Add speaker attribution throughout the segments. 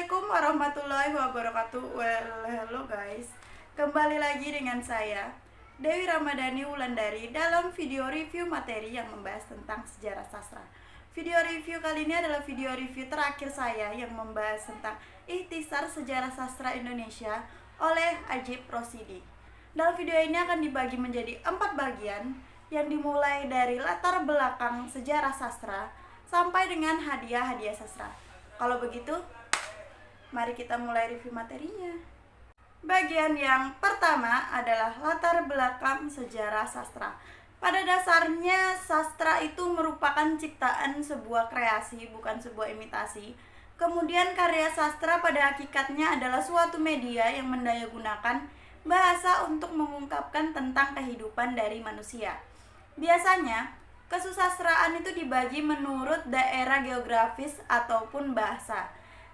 Speaker 1: Assalamualaikum warahmatullahi wabarakatuh. Hello guys. Kembali lagi dengan saya Dewi Ramadhani Wulandari dalam video review materi yang membahas tentang sejarah sastra. Video review kali ini adalah video review terakhir saya yang membahas tentang Ikhtisar Sejarah Sastra Indonesia oleh Ajib Rosidi. Dalam video ini akan dibagi menjadi 4 bagian yang dimulai dari latar belakang sejarah sastra sampai dengan hadiah-hadiah sastra. Kalau begitu, mari kita mulai review materinya. Bagian yang pertama adalah latar belakang sejarah sastra. Pada dasarnya, sastra itu merupakan ciptaan sebuah kreasi, bukan sebuah imitasi. Kemudian karya sastra pada hakikatnya adalah suatu media yang mendayagunakan bahasa untuk mengungkapkan tentang kehidupan dari manusia. Biasanya, kesusastraan itu dibagi menurut daerah geografis ataupun bahasa,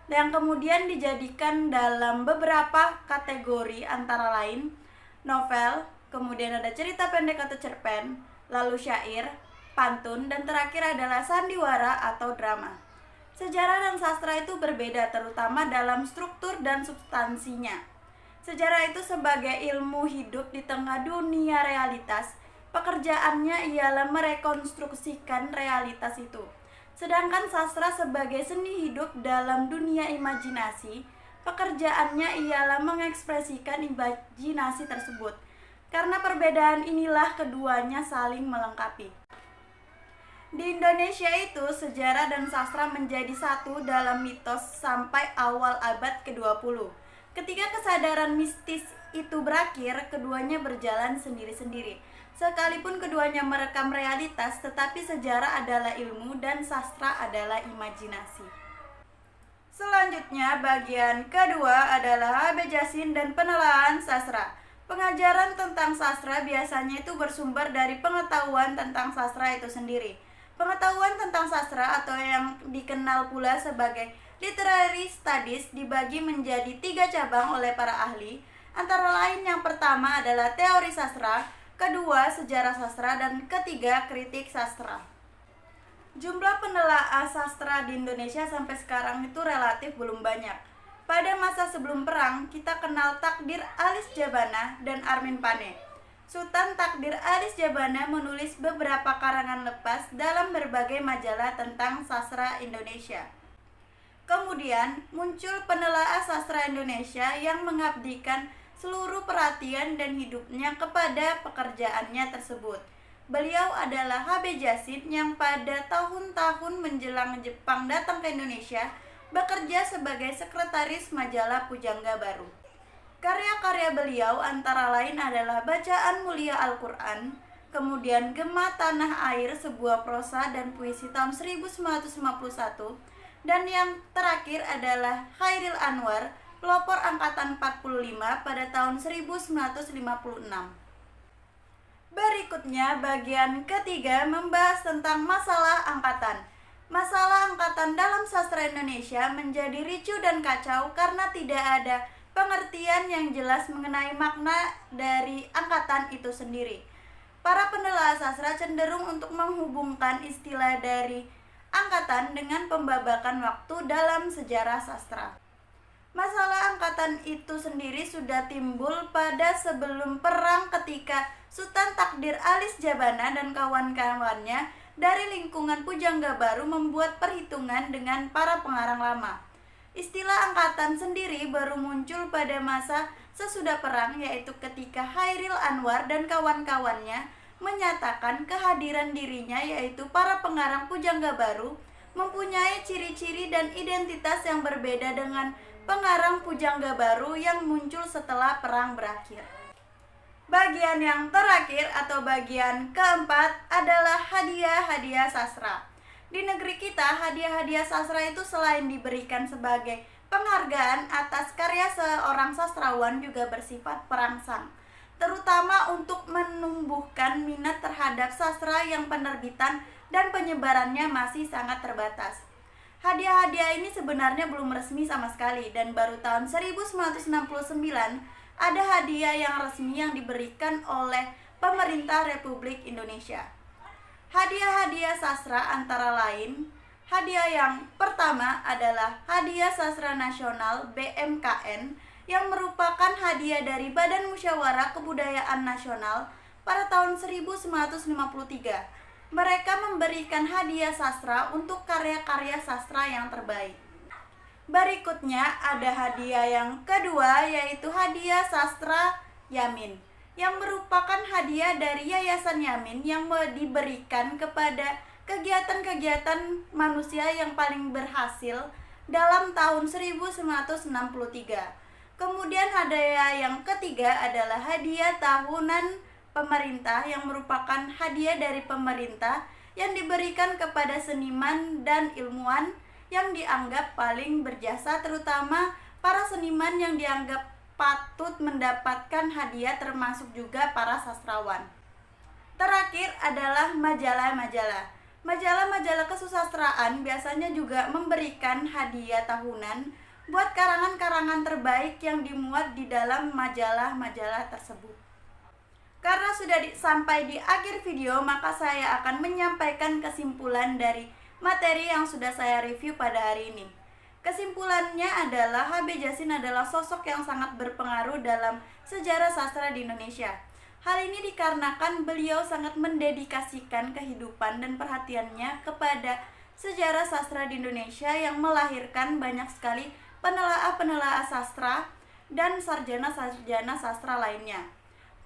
Speaker 1: dan kemudian dijadikan dalam beberapa kategori antara lain novel, kemudian ada cerita pendek atau cerpen, lalu syair, pantun, dan terakhir adalah sandiwara atau drama. Sejarah dan sastra itu berbeda terutama dalam struktur dan substansinya. Sejarah itu sebagai ilmu hidup di tengah dunia realitas. Pekerjaannya ialah merekonstruksikan realitas itu. Sedangkan sastra sebagai seni hidup dalam dunia imajinasi, pekerjaannya ialah mengekspresikan imajinasi tersebut. Karena perbedaan inilah keduanya saling melengkapi. Di Indonesia itu, sejarah dan sastra menjadi satu dalam mitos sampai awal abad ke-20. Ketika kesadaran mistis itu berakhir, keduanya berjalan sendiri-sendiri. Sekalipun keduanya merekam realitas, tetapi sejarah adalah ilmu dan sastra adalah imajinasi. Selanjutnya, bagian kedua adalah Abejasin dan penelaahan sastra. Pengajaran tentang sastra biasanya itu bersumber dari pengetahuan tentang sastra itu sendiri. Pengetahuan tentang sastra atau yang dikenal pula sebagai literary studies dibagi menjadi 3 cabang oleh para ahli. Antara lain yang pertama adalah teori sastra, kedua sejarah sastra, dan ketiga kritik sastra. Jumlah penelaah sastra di Indonesia sampai sekarang itu relatif belum banyak. Pada masa sebelum perang, kita kenal Takdir Alis Jabana dan Armin Pane. Sultan Takdir Alis Jabana menulis beberapa karangan lepas dalam berbagai majalah tentang sastra Indonesia. Kemudian muncul penelaah sastra Indonesia yang mengabdikan seluruh perhatian dan hidupnya kepada pekerjaannya tersebut. Beliau adalah H.B. Jasin yang pada tahun-tahun menjelang Jepang datang ke Indonesia bekerja sebagai sekretaris majalah Pujangga Baru. Karya-karya beliau antara lain adalah Bacaan Mulia Al-Quran, kemudian Gema Tanah Air, sebuah prosa dan puisi tahun 1951, dan yang terakhir adalah Khairil Anwar, pelopor angkatan 45 pada tahun 1956. Berikutnya, bagian ketiga membahas tentang masalah angkatan. Masalah angkatan dalam sastra Indonesia menjadi ricuh dan kacau karena tidak ada pengertian yang jelas mengenai makna dari angkatan itu sendiri. Para penelaah sastra cenderung untuk menghubungkan istilah dari angkatan dengan pembabakan waktu dalam sejarah sastra. Masalah angkatan itu sendiri sudah timbul pada sebelum perang ketika Sultan Takdir Alis Jabana dan kawan-kawannya dari lingkungan Pujangga Baru membuat perhitungan dengan para pengarang lama. Istilah angkatan sendiri baru muncul pada masa sesudah perang, yaitu ketika Khairil Anwar dan kawan-kawannya menyatakan kehadiran dirinya, yaitu para pengarang Pujangga Baru mempunyai ciri-ciri dan identitas yang berbeda dengan pengarang Pujangga Baru yang muncul setelah perang berakhir. Bagian yang terakhir atau bagian keempat adalah hadiah-hadiah sastra. Di negeri kita, hadiah-hadiah sastra itu selain diberikan sebagai penghargaan atas karya seorang sastrawan juga bersifat perangsang, terutama untuk menumbuhkan minat terhadap sastra yang penerbitan dan penyebarannya masih sangat terbatas. Hadiah-hadiah ini sebenarnya belum resmi sama sekali, dan baru tahun 1969 ada hadiah yang resmi yang diberikan oleh pemerintah Republik Indonesia. Hadiah-hadiah sastra antara lain Hadiah yang pertama adalah Hadiah Sastra Nasional BMKN yang merupakan hadiah dari Badan Musyawarah Kebudayaan Nasional pada tahun 1953. Mereka memberikan hadiah sastra untuk karya-karya sastra yang terbaik. Berikutnya ada hadiah yang kedua, yaitu Hadiah Sastra Yamin, yang merupakan hadiah dari Yayasan Yamin yang diberikan kepada kegiatan-kegiatan manusia yang paling berhasil dalam tahun 1963. Kemudian hadiah yang ketiga adalah Hadiah Tahunan Pemerintah, yang merupakan hadiah dari pemerintah yang diberikan kepada seniman dan ilmuwan yang dianggap paling berjasa, terutama para seniman yang dianggap patut mendapatkan hadiah, termasuk juga para sastrawan. Terakhir adalah majalah-majalah. Majalah-majalah kesusastraan biasanya juga memberikan hadiah tahunan buat karangan-karangan terbaik yang dimuat di dalam majalah-majalah tersebut. Karena sudah sampai di akhir video, maka saya akan menyampaikan kesimpulan dari materi yang sudah saya review pada hari ini. Kesimpulannya adalah HB Jassin adalah sosok yang sangat berpengaruh dalam sejarah sastra di Indonesia. Hal ini dikarenakan beliau sangat mendedikasikan kehidupan dan perhatiannya kepada sejarah sastra di Indonesia yang melahirkan banyak sekali penelaah-penelaah sastra dan sarjana-sarjana sastra lainnya.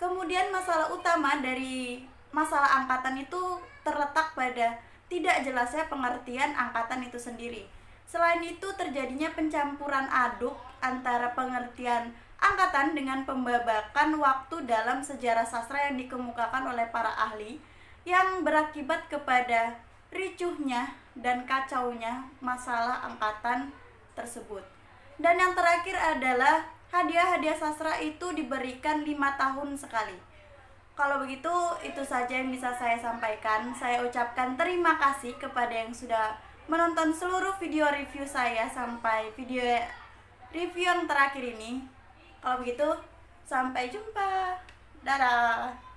Speaker 1: Kemudian masalah utama dari masalah angkatan itu terletak pada tidak jelasnya pengertian angkatan itu sendiri. Selain itu terjadinya pencampuran aduk antara pengertian angkatan dengan pembabakan waktu dalam sejarah sastra yang dikemukakan oleh para ahli, yang berakibat kepada ricuhnya dan kacaunya masalah angkatan tersebut. Dan yang terakhir adalah hadiah-hadiah sastra itu diberikan 5 tahun sekali. Kalau begitu, itu saja yang bisa saya sampaikan. Saya ucapkan terima kasih kepada yang sudah menonton seluruh video review saya sampai video review yang terakhir ini. Kalau begitu, sampai jumpa. Dadah.